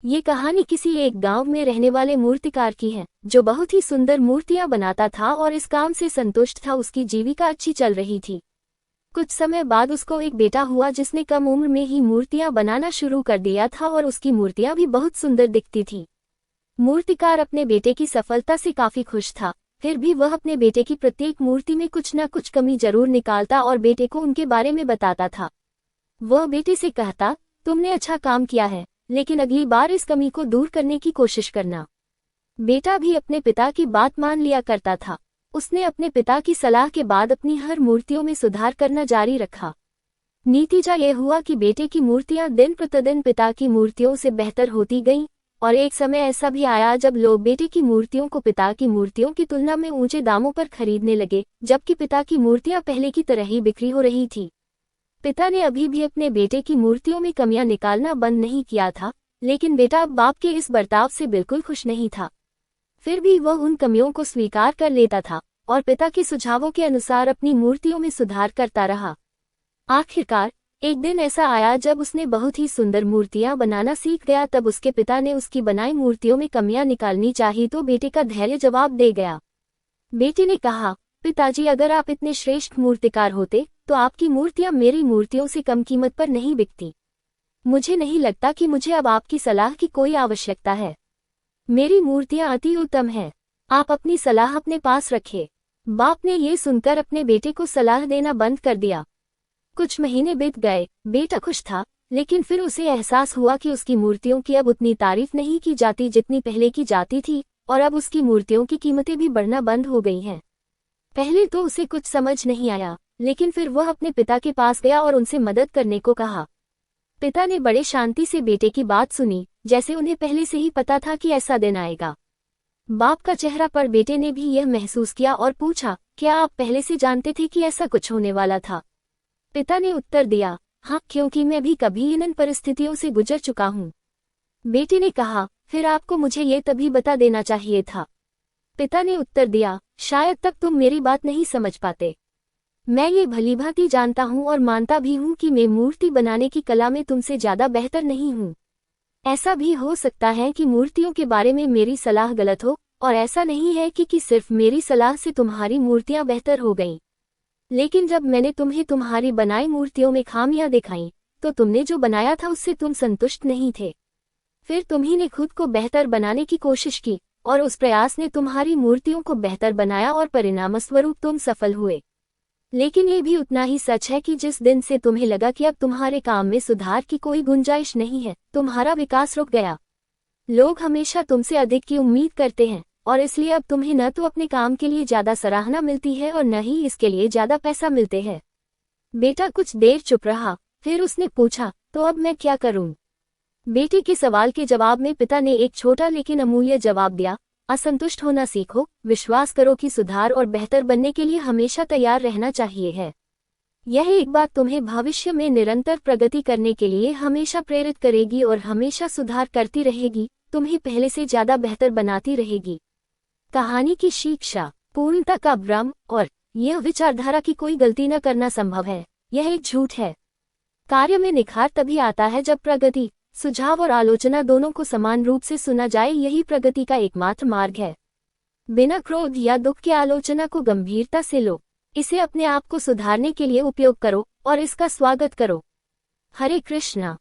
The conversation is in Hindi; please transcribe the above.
ये कहानी किसी एक गांव में रहने वाले मूर्तिकार की है, जो बहुत ही सुंदर मूर्तियां बनाता था और इस काम से संतुष्ट था। उसकी जीविका अच्छी चल रही थी। कुछ समय बाद उसको एक बेटा हुआ जिसने कम उम्र में ही मूर्तियां बनाना शुरू कर दिया था और उसकी मूर्तियां भी बहुत सुंदर दिखती थी। मूर्तिकार अपने बेटे की सफलता से काफी खुश था। फिर भी वह अपने बेटे की प्रत्येक मूर्ति में कुछ न कुछ कमी जरूर निकालता और बेटे को उनके बारे में बताता था। वह बेटे से कहता, तुमने अच्छा काम किया है, लेकिन अगली बार इस कमी को दूर करने की कोशिश करना। बेटा भी अपने पिता की बात मान लिया करता था। उसने अपने पिता की सलाह के बाद अपनी हर मूर्तियों में सुधार करना जारी रखा। नतीजा यह हुआ कि बेटे की मूर्तियां दिन प्रतिदिन पिता की मूर्तियों से बेहतर होती गईं, और एक समय ऐसा भी आया जब लोग बेटे की मूर्तियों को पिता की मूर्तियों की तुलना में ऊंचे दामों पर खरीदने लगे, जबकि पिता की मूर्तियां पहले की तरह ही बिक्री हो रही थी। पिता ने अभी भी अपने बेटे की मूर्तियों में कमियां निकालना बंद नहीं किया था, लेकिन बेटा अब बाप के इस बर्ताव से बिल्कुल खुश नहीं था। फिर भी वह उन कमियों को स्वीकार कर लेता था और पिता के सुझावों के अनुसार अपनी मूर्तियों में सुधार करता रहा। आखिरकार एक दिन ऐसा आया जब उसने बहुत ही सुंदर मूर्तियां बनाना सीख गया। तब उसके पिता ने उसकी बनाई मूर्तियों में कमियां निकालनी चाहिए तो बेटे का धैर्य जवाब दे गया। बेटे ने कहा, पिताजी, अगर आप इतने श्रेष्ठ मूर्तिकार होते तो आपकी मूर्तियां मेरी मूर्तियों से कम कीमत पर नहीं बिकती। मुझे नहीं लगता कि मुझे अब आपकी सलाह की कोई आवश्यकता है। मेरी मूर्तियां अति उत्तम हैं। आप अपनी सलाह अपने पास रखें। बाप ने ये सुनकर अपने बेटे को सलाह देना बंद कर दिया। कुछ महीने बीत गए। बेटा खुश था, लेकिन फिर उसे एहसास हुआ कि उसकी मूर्तियों की अब उतनी तारीफ नहीं की जाती जितनी पहले की जाती थी, और अब उसकी मूर्तियों की कीमतें भी बढ़ना बंद हो गई हैं। पहले तो उसे कुछ समझ नहीं आया, लेकिन फिर वह अपने पिता के पास गया और उनसे मदद करने को कहा। पिता ने बड़े शांति से बेटे की बात सुनी, जैसे उन्हें पहले से ही पता था कि ऐसा दिन आएगा। बाप का चेहरा पर बेटे ने भी यह महसूस किया और पूछा, क्या आप पहले से जानते थे कि ऐसा कुछ होने वाला था? पिता ने उत्तर दिया, हाँ, क्योंकि मैं भी कभी इन परिस्थितियों से गुजर चुका हूँ। बेटे ने कहा, फिर आपको मुझे ये तभी बता देना चाहिए था। पिता ने उत्तर दिया, शायद तब तुम मेरी बात नहीं समझ पाते। मैं ये भलीभांति जानता हूँ और मानता भी हूँ कि मैं मूर्ति बनाने की कला में तुमसे ज्यादा बेहतर नहीं हूँ। ऐसा भी हो सकता है कि मूर्तियों के बारे में मेरी सलाह गलत हो, और ऐसा नहीं है कि सिर्फ मेरी सलाह से तुम्हारी मूर्तियां बेहतर हो गईं। लेकिन जब मैंने तुम्हें तुम्हारी बनाई मूर्तियों में खामियां दिखाईं, तो तुमने जो बनाया था उससे तुम संतुष्ट नहीं थे। फिर तुम्ही ने खुद को बेहतर बनाने की कोशिश की, और उस प्रयास ने तुम्हारी मूर्तियों को बेहतर बनाया और परिणामस्वरूप तुम सफल हुए। लेकिन ये भी उतना ही सच है कि जिस दिन से तुम्हें लगा कि अब तुम्हारे काम में सुधार की कोई गुंजाइश नहीं है, तुम्हारा विकास रुक गया। लोग हमेशा तुमसे अधिक की उम्मीद करते हैं, और इसलिए अब तुम्हें न तो अपने काम के लिए ज्यादा सराहना मिलती है और न ही इसके लिए ज्यादा पैसा मिलते हैं। बेटा कुछ देर चुप रहा, फिर उसने पूछा, तो अब मैं क्या करूं? बेटे के सवाल के जवाब में पिता ने एक छोटा लेकिन अमूल्य जवाब दिया, असंतुष्ट होना सीखो, विश्वास करो कि सुधार और बेहतर बनने के लिए हमेशा तैयार रहना चाहिए है। यह एक बात तुम्हें भविष्य में निरंतर प्रगति करने के लिए हमेशा प्रेरित करेगी और हमेशा सुधार करती रहेगी, तुम्हें पहले से ज्यादा बेहतर बनाती रहेगी। कहानी की शिक्षा, पूर्णता का भ्रम और यह विचारधारा की कोई गलती न करना संभव है, यह एक झूठ है। कार्य में निखार तभी आता है जब प्रगति, सुझाव और आलोचना दोनों को समान रूप से सुना जाए। यही प्रगति का एकमात्र मार्ग है। बिना क्रोध या दुख की आलोचना को गंभीरता से लो, इसे अपने आप को सुधारने के लिए उपयोग करो और इसका स्वागत करो। हरे कृष्णा।